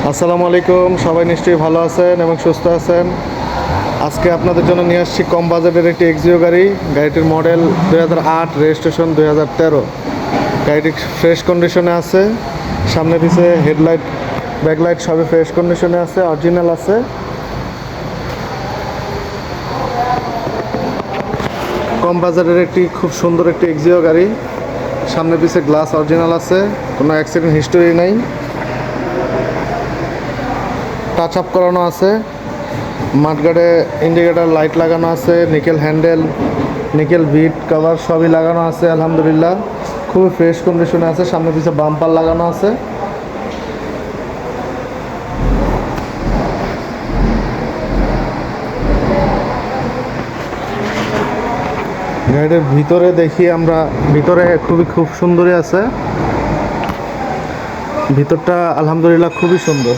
আসসালামু আলাইকুম, সবাই নিশ্চয়ই ভালো আছেন এবং সুস্থ আছেন। আজকে আপনাদের জন্য নিয়ে আসছি কম বাজেটের একটি এক্সিও গাড়ি। গাড়িটির মডেল 2008, রেজিস্ট্রেশন 2013। গাড়িটি ফ্রেশ কন্ডিশনে আছে। সামনে পিছে হেডলাইট, ব্যাকলাইট সবই ফ্রেশ কন্ডিশনে আছে, অরিজিনাল আছে। কম বাজারের একটি খুব সুন্দর একটি এক্সিও গাড়ি। সামনে পিছে গ্লাস অরিজিনাল আছে, কোনো অ্যাক্সিডেন্ট হিস্টোরি নাই। টাচ আপ করানো আছে, মাঠগার্ডে ইন্ডিকেটার লাইট লাগানো আছে, nickel handle, nickel bit cover সবই লাগানো আছে। আলহামদুলিল্লাহ খুবই ফ্রেশ কন্ডিশনে আছে। সামনে পিছিয়ে বাম্পার লাগানো আছে। গাড়ির ভিতরে দেখি আমরা, ভিতরে খুব সুন্দরই আছে। ভিতরটা আলহামদুলিল্লাহ খুবই সুন্দর।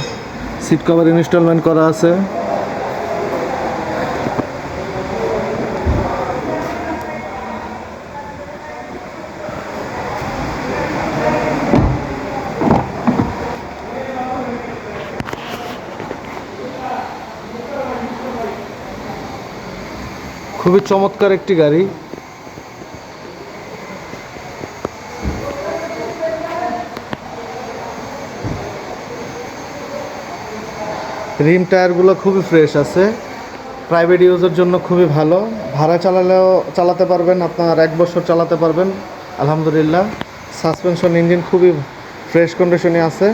সিট কভার ইনস্টলমেন্ট করা আছে। খুবই চমৎকার একটি গাড়ি। রিম টায়ারগুলো খুবই ফ্রেশ আছে। প্রাইভেট ইউজের জন্য খুবই ভালো। ভাড়া চালালেও চালাতে পারবেন, আপনার 1 বছর চালাতে পারবেন আলহামদুলিল্লাহ। সাসপেনশন, ইঞ্জিন খুবই ফ্রেশ কন্ডিশনে আছে।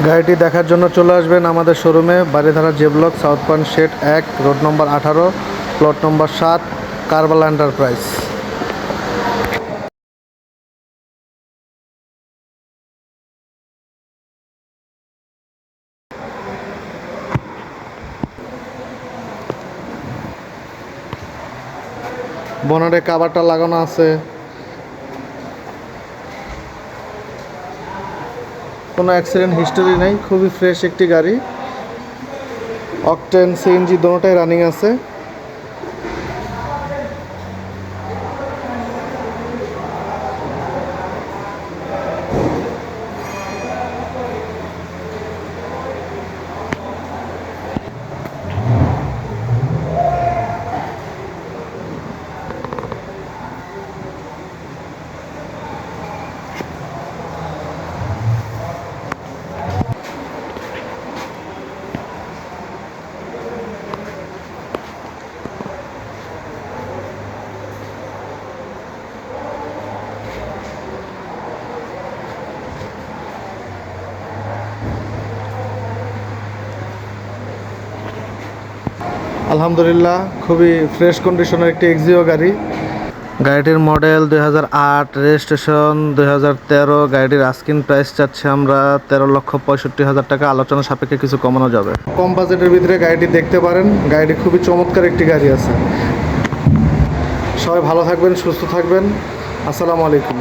গাড়িটি দেখার জন্য চলে আসবেন আমাদের শোরুমে, Baridhara J block, south point shed 1, road number 18, plot number 7, Karbala enterprise. বনারে কাভারটা লাগানো আছে। কোনো অ্যাক্সিডেন্ট হিস্টোরি নেই, খুবই ফ্রেশ একটি গাড়ি। অকটেন সিএনজি দোনোটাই রানিং আছে। আলহামদুলিল্লাহ খুবই ফ্রেশ কন্ডিশনের একটি এক্সিও গাড়ি। গাড়িটির মডেল 2008, রেজিস্ট্রেশন 2013। গাড়িটির আস্কিং প্রাইস চাচ্ছি আমরা 13,65,000 টাকা। আলোচনা সাপেক্ষে কিছু কমানো যাবে। কম বাজেটের ভিতরে গাড়িটি দেখতে পারেন। গাড়িটি খুবই চমৎকার একটি গাড়ি আছে। সবাই ভালো থাকবেন, সুস্থ থাকবেন। আসসালামু আলাইকুম।